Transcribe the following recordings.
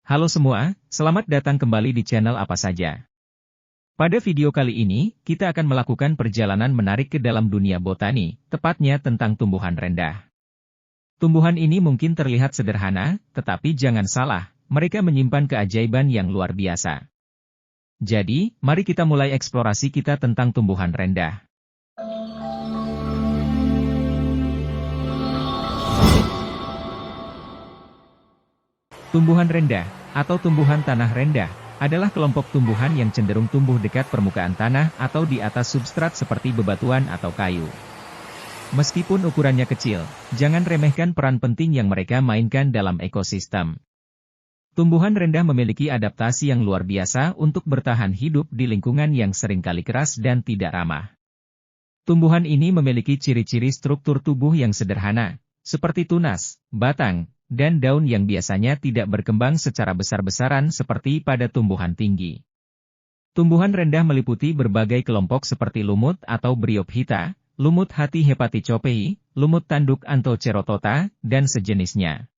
Halo semua, selamat datang kembali di channel Apa Saja. Pada video kali ini, kita akan melakukan perjalanan menarik ke dalam dunia botani, tepatnya tentang tumbuhan rendah. Tumbuhan ini mungkin terlihat sederhana, tetapi jangan salah, mereka menyimpan keajaiban yang luar biasa. Jadi, mari kita mulai eksplorasi kita tentang tumbuhan rendah. Tumbuhan rendah, atau tumbuhan tanah rendah, adalah kelompok tumbuhan yang cenderung tumbuh dekat permukaan tanah atau di atas substrat seperti bebatuan atau kayu. Meskipun ukurannya kecil, jangan remehkan peran penting yang mereka mainkan dalam ekosistem. Tumbuhan rendah memiliki adaptasi yang luar biasa untuk bertahan hidup di lingkungan yang seringkali keras dan tidak ramah. Tumbuhan ini memiliki ciri-ciri struktur tubuh yang sederhana, seperti tunas, batang, dan daun yang biasanya tidak berkembang secara besar-besaran seperti pada tumbuhan tinggi. Tumbuhan rendah meliputi berbagai kelompok seperti lumut atau Bryophyta, lumut hati Hepaticopeae, lumut tanduk Anthocerotota, dan sejenisnya.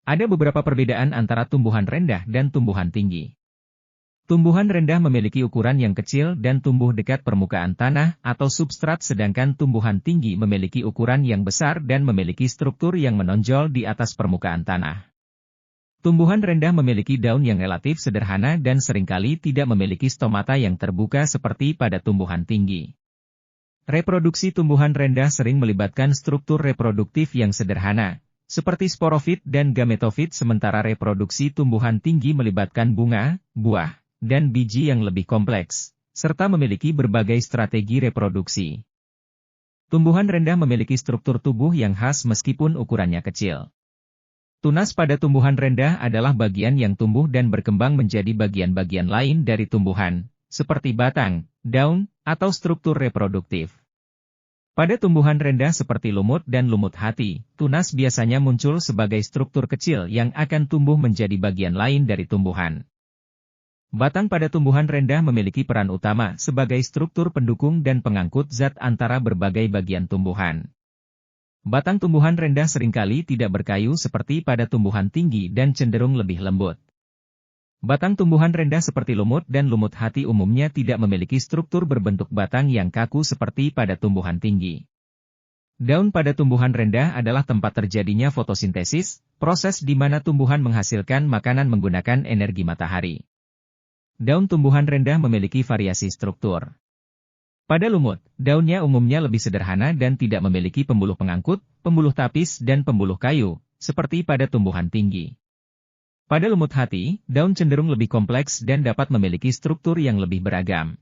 Ada beberapa perbedaan antara tumbuhan rendah dan tumbuhan tinggi. Tumbuhan rendah memiliki ukuran yang kecil dan tumbuh dekat permukaan tanah atau substrat, sedangkan tumbuhan tinggi memiliki ukuran yang besar dan memiliki struktur yang menonjol di atas permukaan tanah. Tumbuhan rendah memiliki daun yang relatif sederhana dan seringkali tidak memiliki stomata yang terbuka seperti pada tumbuhan tinggi. Reproduksi tumbuhan rendah sering melibatkan struktur reproduktif yang sederhana, seperti sporofit dan gametofit, sementara reproduksi tumbuhan tinggi melibatkan bunga, buah, dan biji yang lebih kompleks, serta memiliki berbagai strategi reproduksi. Tumbuhan rendah memiliki struktur tubuh yang khas meskipun ukurannya kecil. Tunas pada tumbuhan rendah adalah bagian yang tumbuh dan berkembang menjadi bagian-bagian lain dari tumbuhan, seperti batang, daun, atau struktur reproduktif. Pada tumbuhan rendah seperti lumut dan lumut hati, tunas biasanya muncul sebagai struktur kecil yang akan tumbuh menjadi bagian lain dari tumbuhan. Batang pada tumbuhan rendah memiliki peran utama sebagai struktur pendukung dan pengangkut zat antara berbagai bagian tumbuhan. Batang tumbuhan rendah seringkali tidak berkayu seperti pada tumbuhan tinggi dan cenderung lebih lembut. Batang tumbuhan rendah seperti lumut dan lumut hati umumnya tidak memiliki struktur berbentuk batang yang kaku seperti pada tumbuhan tinggi. Daun pada tumbuhan rendah adalah tempat terjadinya fotosintesis, proses di mana tumbuhan menghasilkan makanan menggunakan energi matahari. Daun tumbuhan rendah memiliki variasi struktur. Pada lumut, daunnya umumnya lebih sederhana dan tidak memiliki pembuluh pengangkut, pembuluh tapis dan pembuluh kayu, seperti pada tumbuhan tinggi. Pada lumut hati, daun cenderung lebih kompleks dan dapat memiliki struktur yang lebih beragam.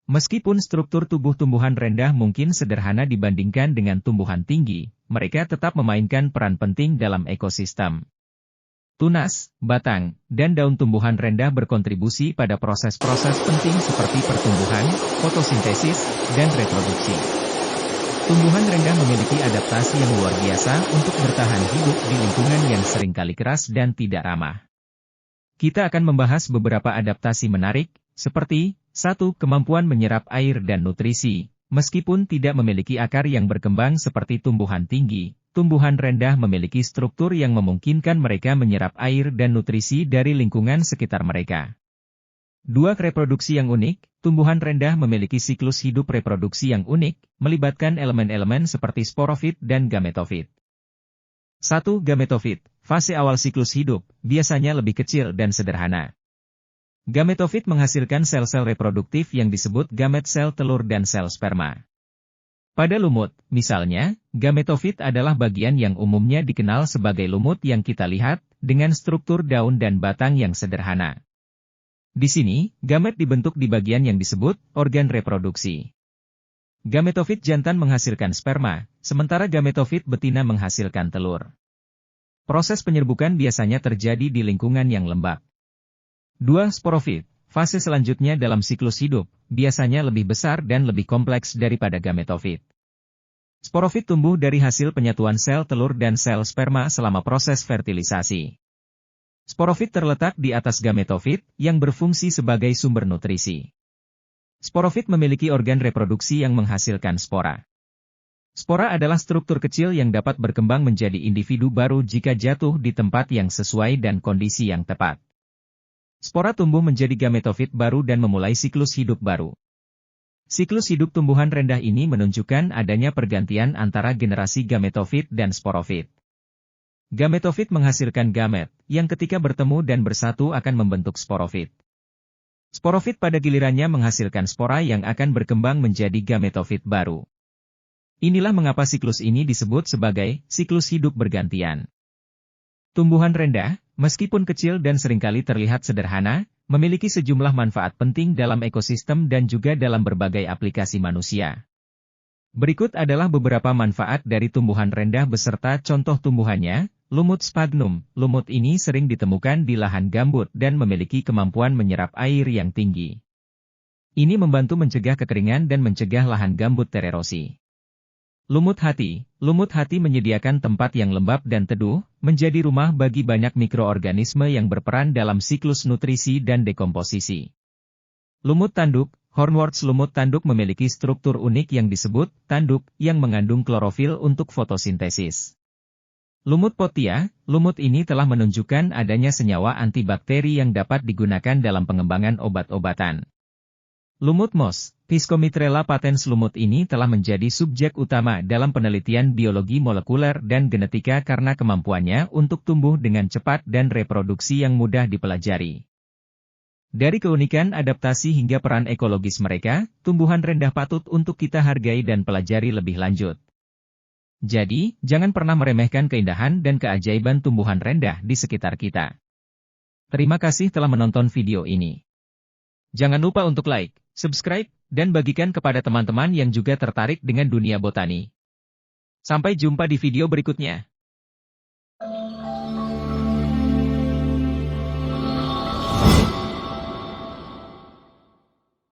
Meskipun struktur tubuh tumbuhan rendah mungkin sederhana dibandingkan dengan tumbuhan tinggi, mereka tetap memainkan peran penting dalam ekosistem. Tunas, batang, dan daun tumbuhan rendah berkontribusi pada proses-proses penting seperti pertumbuhan, fotosintesis, dan reproduksi. Tumbuhan rendah memiliki adaptasi yang luar biasa untuk bertahan hidup di lingkungan yang seringkali keras dan tidak ramah. Kita akan membahas beberapa adaptasi menarik, seperti 1. Kemampuan menyerap air dan nutrisi. Meskipun tidak memiliki akar yang berkembang seperti tumbuhan tinggi, tumbuhan rendah memiliki struktur yang memungkinkan mereka menyerap air dan nutrisi dari lingkungan sekitar mereka. 2. Reproduksi yang unik. Tumbuhan rendah memiliki siklus hidup reproduksi yang unik, melibatkan elemen-elemen seperti sporofit dan gametofit. 1. Gametofit. Fase awal siklus hidup, biasanya lebih kecil dan sederhana. Gametofit menghasilkan sel-sel reproduktif yang disebut gamet, sel telur dan sel sperma. Pada lumut, misalnya, gametofit adalah bagian yang umumnya dikenal sebagai lumut yang kita lihat, dengan struktur daun dan batang yang sederhana. Di sini, gamet dibentuk di bagian yang disebut organ reproduksi. Gametofit jantan menghasilkan sperma, sementara gametofit betina menghasilkan telur. Proses penyerbukan biasanya terjadi di lingkungan yang lembab. 2. Sporofit. Fase selanjutnya dalam siklus hidup, biasanya lebih besar dan lebih kompleks daripada gametofit. Sporofit tumbuh dari hasil penyatuan sel telur dan sel sperma selama proses fertilisasi. Sporofit terletak di atas gametofit, yang berfungsi sebagai sumber nutrisi. Sporofit memiliki organ reproduksi yang menghasilkan spora. Spora adalah struktur kecil yang dapat berkembang menjadi individu baru jika jatuh di tempat yang sesuai dan kondisi yang tepat. Spora tumbuh menjadi gametofit baru dan memulai siklus hidup baru. Siklus hidup tumbuhan rendah ini menunjukkan adanya pergantian antara generasi gametofit dan sporofit. Gametofit menghasilkan gamet, yang ketika bertemu dan bersatu akan membentuk sporofit. Sporofit pada gilirannya menghasilkan spora yang akan berkembang menjadi gametofit baru. Inilah mengapa siklus ini disebut sebagai siklus hidup bergantian. Tumbuhan rendah, meskipun kecil dan seringkali terlihat sederhana, memiliki sejumlah manfaat penting dalam ekosistem dan juga dalam berbagai aplikasi manusia. Berikut adalah beberapa manfaat dari tumbuhan rendah beserta contoh tumbuhannya. Lumut sphagnum. Lumut ini sering ditemukan di lahan gambut dan memiliki kemampuan menyerap air yang tinggi. Ini membantu mencegah kekeringan dan mencegah lahan gambut tererosi. Lumut hati. Lumut hati menyediakan tempat yang lembab dan teduh, menjadi rumah bagi banyak mikroorganisme yang berperan dalam siklus nutrisi dan dekomposisi. Lumut tanduk. Hornworts lumut tanduk memiliki struktur unik yang disebut tanduk, yang mengandung klorofil untuk fotosintesis. Lumut potia. Lumut ini telah menunjukkan adanya senyawa antibakteri yang dapat digunakan dalam pengembangan obat-obatan. Lumut moss. Piscomitrella patens. Lumut ini telah menjadi subjek utama dalam penelitian biologi molekuler dan genetika karena kemampuannya untuk tumbuh dengan cepat dan reproduksi yang mudah dipelajari. Dari keunikan adaptasi hingga peran ekologis mereka, tumbuhan rendah patut untuk kita hargai dan pelajari lebih lanjut. Jadi, jangan pernah meremehkan keindahan dan keajaiban tumbuhan rendah di sekitar kita. Terima kasih telah menonton video ini. Jangan lupa untuk like, subscribe, dan bagikan kepada teman-teman yang juga tertarik dengan dunia botani. Sampai jumpa di video berikutnya.